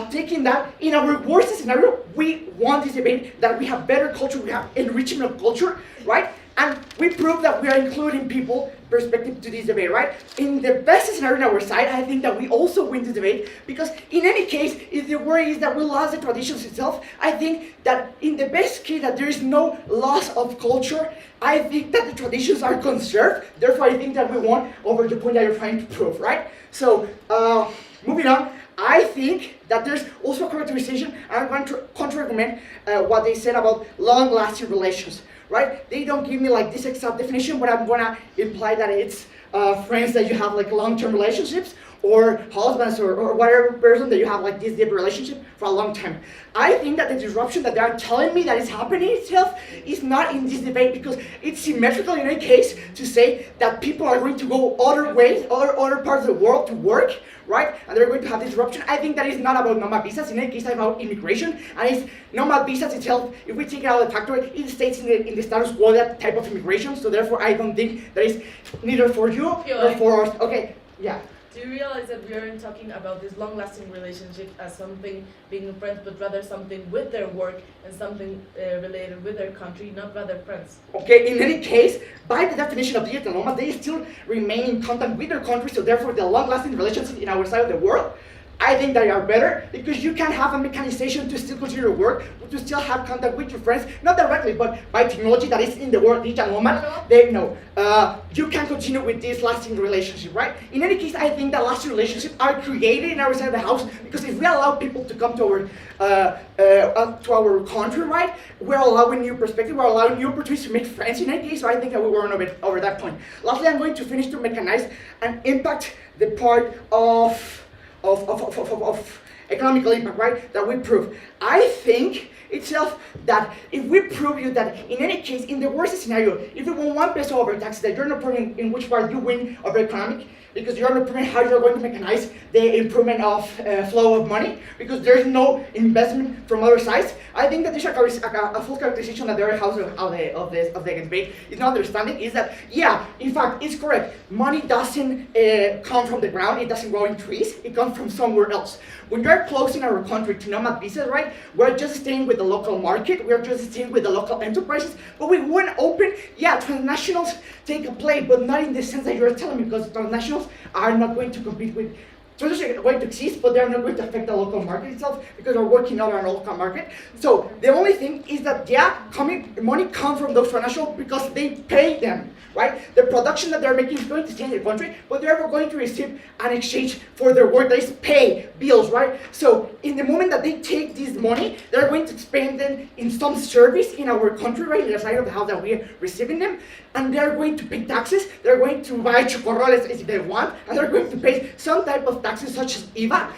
taking that, in our worst scenario, we want this debate that we have better culture, we have enrichment of culture, right? And we prove that we are including people perspective to this debate, right? In the best scenario on our side, I think that we also win the debate, because in any case, if the worry is that we lost the traditions itself, I think that in the best case that there is no loss of culture, I think that the traditions are conserved. Therefore, I think that we won over the point that you're trying to prove, right? So, moving on, I think think that there's also a characterization, and I'm going to counter-argument what they said about long-lasting relations, right? They don't give me like this exact definition, but I'm gonna imply that it's friends that you have like long-term relationships, or husbands, or whatever person that you have like this deep relationship for a long time. I think that the disruption that they are telling me that is happening itself is not in this debate, because it's symmetrical in any case to say that people are going to go other ways, other parts of the world to work, right? And they're going to have disruption. I think that is not about nomad visas. In any case, it's about immigration, and it's nomad visas itself. If we take it out of the factor, it stays in the status quo, that type of immigration. So therefore, I don't think that is neither for you nor for us. Okay, yeah. Do you realize that we aren't talking about this long-lasting relationship as something being friends, but rather something with their work and something related with their country, not rather friends? Okay, in any case, by the definition of digital nomad, they still remain in contact with their country, so therefore the long-lasting relationships in our side of the world, I think they are better, because you can have a mechanization to still continue your work, to still have contact with your friends, not directly, but by technology that is in the world digital nomad, they know. You can continue with this lasting relationship, right? In any case, I think that lasting relationships are created in our side of the house, because if we allow people to come to our country, right, we're allowing new perspective, we're allowing new opportunities to make friends in any case, so I think that we were over that point. Lastly, I'm going to finish to mechanize and impact the part of economical impact, right, that we prove. I think itself that if we prove you that in any case, in the worst scenario, if you win 1 peso over tax, that you're not proving in which part you win over economic, because you're not proving how you're going to mechanize the improvement of flow of money, because there's no investment from other sides. I think that this is a full characterization that the other house of the debate is not understanding, is that, yeah, in fact, it's correct. Money doesn't come from the ground, it doesn't grow in trees, it comes from somewhere else. When you're closing our country to nomad visas, right, we're just staying with the local market, we're just staying with the local enterprises, but we wouldn't open, yeah, transnationals take a play, but not in the sense that you're telling me, because transnationals are not going to compete with, transnationals are going to exist, but they're not going to affect the local market itself, because they're working on our local market. So the only thing is that, yeah, money comes from those transnationals because they pay them, right? The production that they're making is going to stay in the country, but they're going to receive an exchange for their work, that is pay, bills, right? So in the moment that they take this money, they're going to spend them in some service in our country, right, in the side of the house that we're receiving them, and they're going to pay taxes, they're going to buy chocorroles if they want, and they're going to pay some type of taxes such as IVA,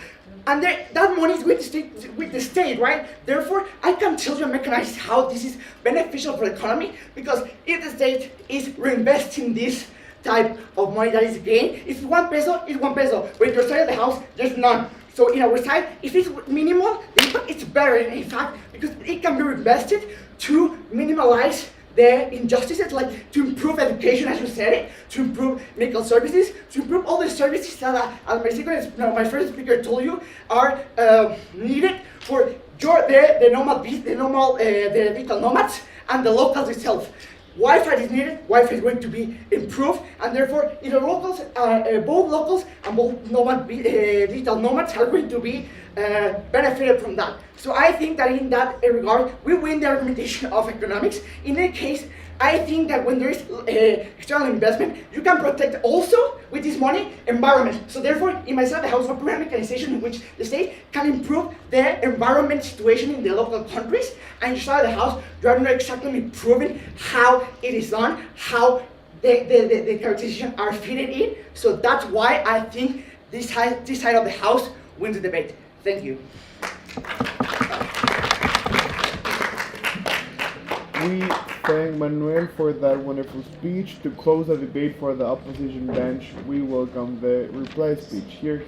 and that money is going to stay with the state, right? Therefore, I can tell you and mechanize how this is beneficial for the economy, because if the state is reinvesting this type of money that is gained, if 1 peso, it's 1 peso, but in your side of the house, there's none. So in our side, if it's minimal, the impact is better, in fact, because it can be reinvested to minimize the injustices, like to improve education, as you said it, to improve medical services, to improve all the services that, as my first speaker told you, are needed for the digital nomads and the locals itself. Wi-Fi is needed, Wi-Fi is going to be improved, and therefore either locals, both locals and both digital nomads are going to be benefited from that. So I think that in that regard, we win the argumentation of economics. In any case, I think that when there is external investment, you can protect also with this money environment. So therefore, in my side, the house of program mechanization in which the state can improve the environment situation in the local countries, and inside the house, you are not exactly proving how it is done, how the characterization are fitted in. So that's why I think this side of the house wins the debate. Thank you. We thank Manuel for that wonderful speech. To close the debate for the opposition bench, we welcome the reply speech. Here.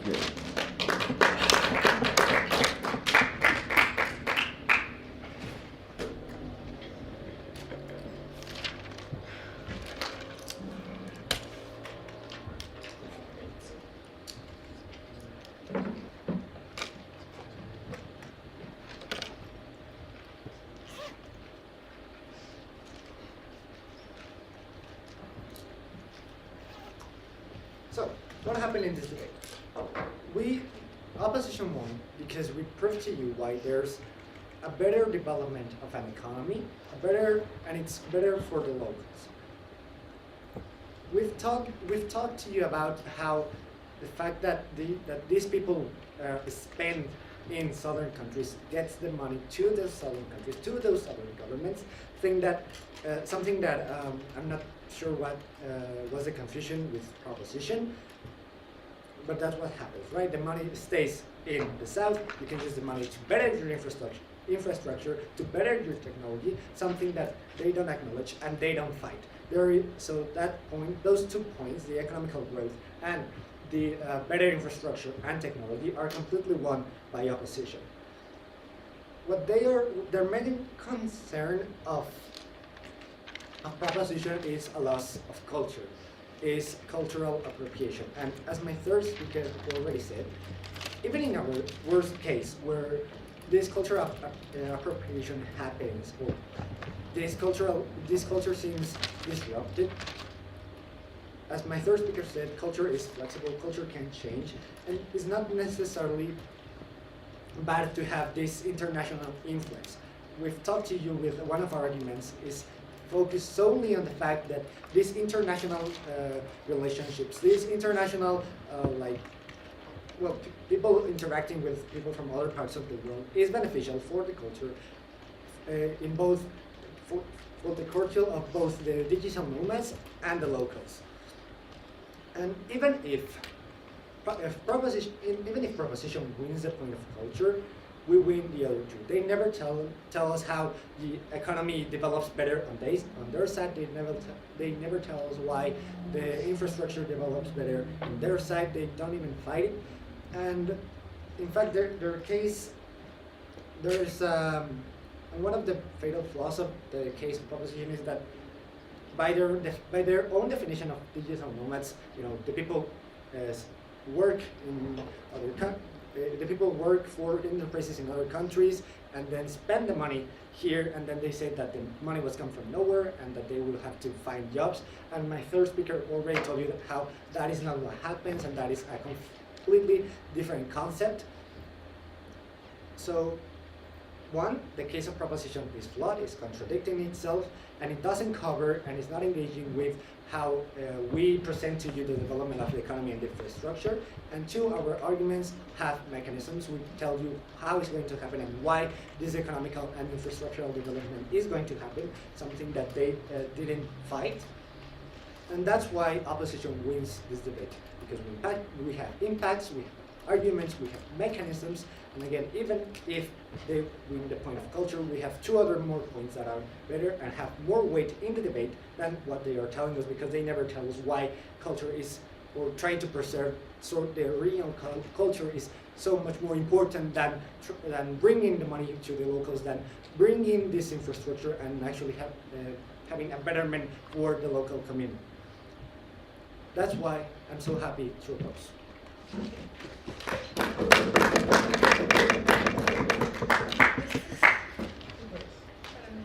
So, what happened in this debate? Opposition won because we proved to you why there's a better development of an economy, and it's better for the locals. We've talked to you about how the fact that that these people spend in southern countries gets the money to the southern countries, to those southern governments. Think that something that I'm not sure what was the confusion with proposition, but that's what happens, right? The money stays in the south. You can use the money to better your infrastructure, to better your technology, something that they don't acknowledge and they don't fight. So that point, those 2 points, the economical growth and the better infrastructure and technology, are completely won by opposition. What their main concern of proposition is a loss of culture, is cultural appropriation. And as my third speaker already said, even in our worst case, where this cultural appropriation happens, or this culture seems disrupted, as my third speaker said, culture is flexible, culture can change, and it's not necessarily bad to have this international influence. We've talked to you with one of our arguments is focused solely on the fact that these international relationships, these international people interacting with people from other parts of the world is beneficial for the culture, in both for the culture of both the digital nomads and the locals. And even if proposition wins the point of culture, we win the other two. They never tell us how the economy develops better on their side. They never tell us why the infrastructure develops better on their side. They don't even fight it. And in fact, their case, there's one of the fatal flaws of the case of proposition is that by their own definition of digital nomads, the people work in the people work for enterprises in other countries and then spend the money here, and then they say that the money was come from nowhere and that they will have to find jobs. And my third speaker already told you how that is not what happens, and that is a completely different concept. So, one, the case of proposition is flawed, is contradicting itself, and it doesn't cover and is not engaging with how we present to you the development of the economy and the infrastructure. And two, our arguments have mechanisms. We tell you how it's going to happen and why this economical and infrastructural development is going to happen, something that they didn't fight. And that's why opposition wins this debate, because we have impacts, we have arguments, we have mechanisms, and again, even if they win the point of culture, we have two other more points that are better and have more weight in the debate than what they are telling us, because they never tell us why culture is, or trying to preserve, so the original culture is so much more important than bringing the money to the locals, than bringing this infrastructure and actually having a betterment for the local community. That's why I'm so happy to oppose.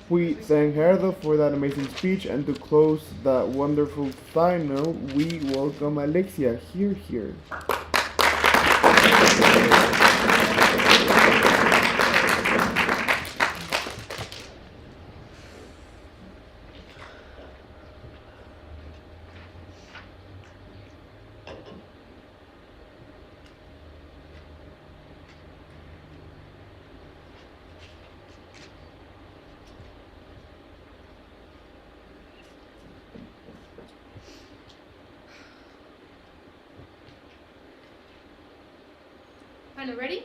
We thank Gerardo for that amazing speech, and to close that wonderful final, we welcome Alexia. Here. Panel ready?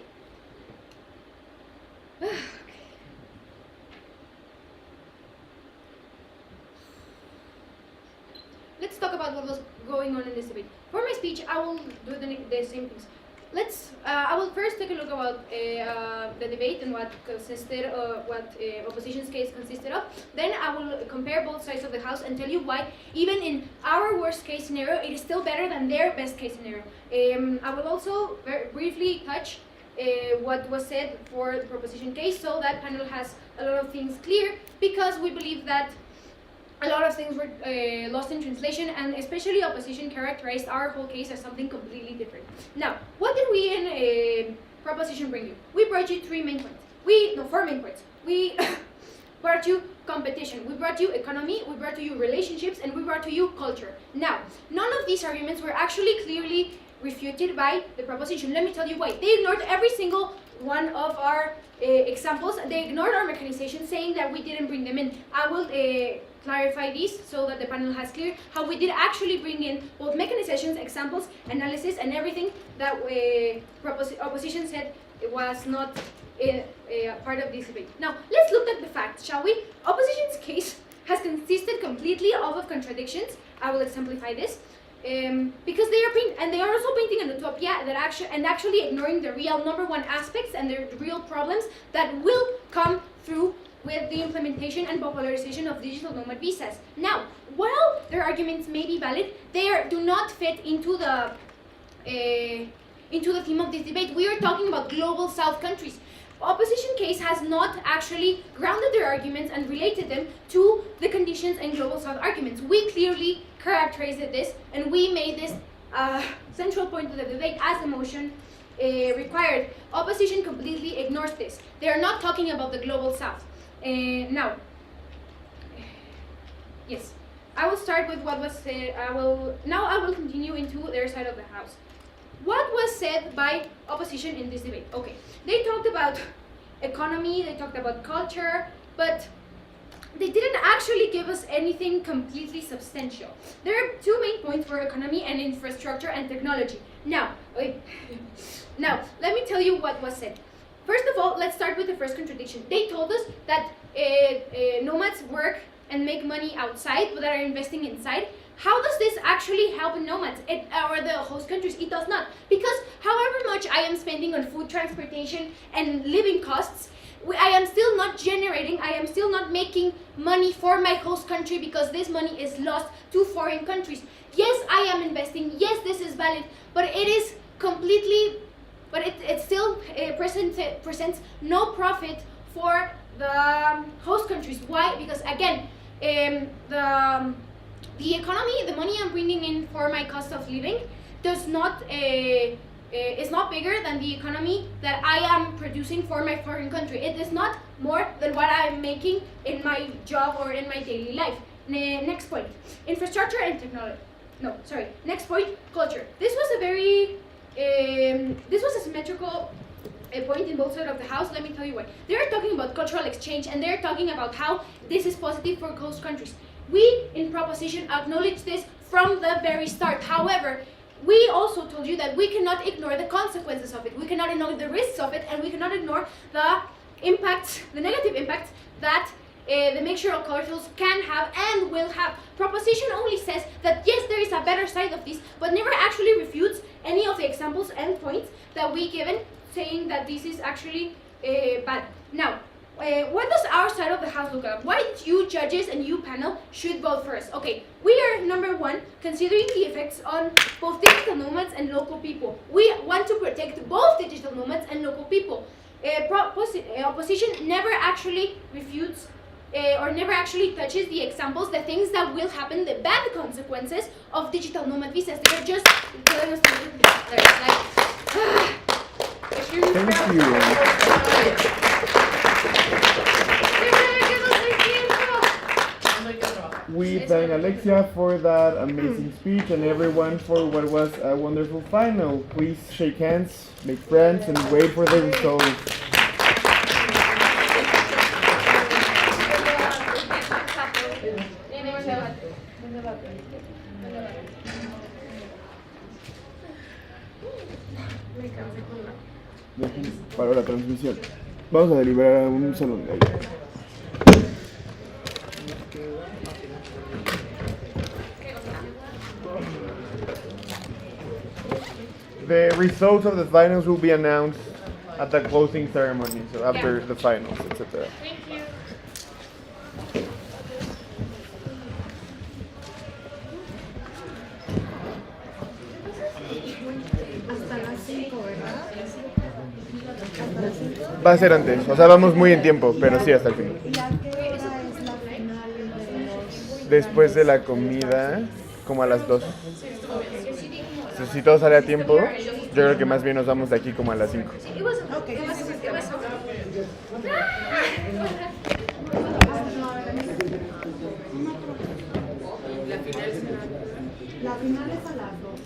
Let's talk about what was going on in this debate. For my speech, I will do the same things. I will first take a look about the debate and what consisted, opposition's case consisted of. Then I will compare both sides of the house and tell you why, even in our worst case scenario, it is still better than their best case scenario. I will also very briefly touch what was said for the proposition case, so that panel has a lot of things clear, because we believe that a lot of things were lost in translation, and especially opposition characterized our whole case as something completely different. Now, what did we in proposition bring you? We brought you four main points. We brought you competition, we brought you economy, we brought you relationships, and we brought to you culture. Now, none of these arguments were actually clearly refuted by the proposition. Let me tell you why. They ignored every single one of our examples. They ignored our mechanization, saying that we didn't bring them in. I will clarify this so that the panel has clear how we did actually bring in both mechanizations, examples, analysis, and everything that opposition said it was not part of this debate. Now, let's look at the facts, shall we? Opposition's case has consisted completely of contradictions. I will exemplify this. Because they are also painting an utopia that actually ignoring the real number one aspects and the real problems that will come through with the implementation and popularization of digital nomad visas. Now, while their arguments may be valid, they do not fit into the theme of this debate. We are talking about global South countries. Opposition case has not actually grounded their arguments and related them to the conditions and global South arguments. We clearly characterized this, and we made this central point of the debate as the motion required. Opposition completely ignores this. They are not talking about the global South. Now, yes, I will start with what was said. I will continue into their side of the house. What was said by opposition in this debate? Okay, they talked about economy, they talked about culture, but they didn't actually give us anything completely substantial. There are two main points for economy and infrastructure and technology. Now, let me tell you what was said. First of all, let's start with the first contradiction. They told us that nomads work and make money outside, but that are investing inside. How does this actually help nomads or the host countries? It does not. Because however much I am spending on food, transportation, and living costs, I am still not generating, I am still not making money for my host country because this money is lost to foreign countries. Yes, I am investing. Yes, this is valid, but it is completely, but it still presents no profit for the host countries. Why? Because again, the economy, the money I'm bringing in for my cost of living, does not is not bigger than the economy that I am producing for my foreign country. It is not more than what I'm making in my job or in my daily life. Next point, infrastructure and technology. No, sorry. Next point, culture. This was a very this was a symmetrical point in both sides of the house. Let me tell you why. They're talking about cultural exchange, and they're talking about how this is positive for host countries. We, in proposition, acknowledge this from the very start. However, we also told you that we cannot ignore the consequences of it. We cannot ignore the risks of it, and we cannot ignore the impacts, the negative impacts that the mixture of cultures can have and will have. Proposition only says that yes, there is a better side of this, but never actually refutes any of the examples and points that we given, saying that this is actually bad. Now, what does our side of the house look at? Why you judges and you panel should vote first? Okay, we are number one, considering the effects on both digital nomads and local people. We want to protect both digital nomads and local people. Opposition never actually refutes or never actually touches the examples, the things that will happen, the bad consequences of digital nomad visas. They are just telling us Thank you. We thank Alexia for that amazing speech and everyone for what was a wonderful final. Please shake hands, make friends, and wait for the results. Dejen para la transmisión. Vamos a deliberar a un salón de ahí. The results of the finals will be announced at the closing ceremony, so after the finals, etc. Thank you. Va a ser antes, o sea, vamos muy en tiempo, pero sí hasta el fin. Después de la comida, como a las 2. Entonces, si todo sale a tiempo, yo creo que más bien nos vamos de aquí como a las 5. La final es a las 2.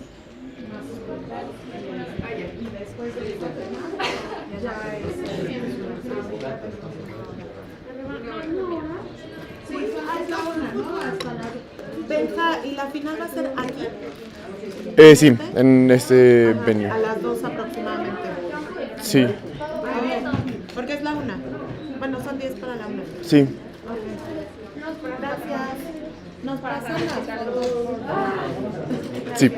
¿Y la final va a ser aquí? Sí, en este venue. A las 2 aproximadamente. Sí, Porque es la 1. Bueno, son 10 para la 1. sí. Gracias. Nos pasan las fotos. Sí.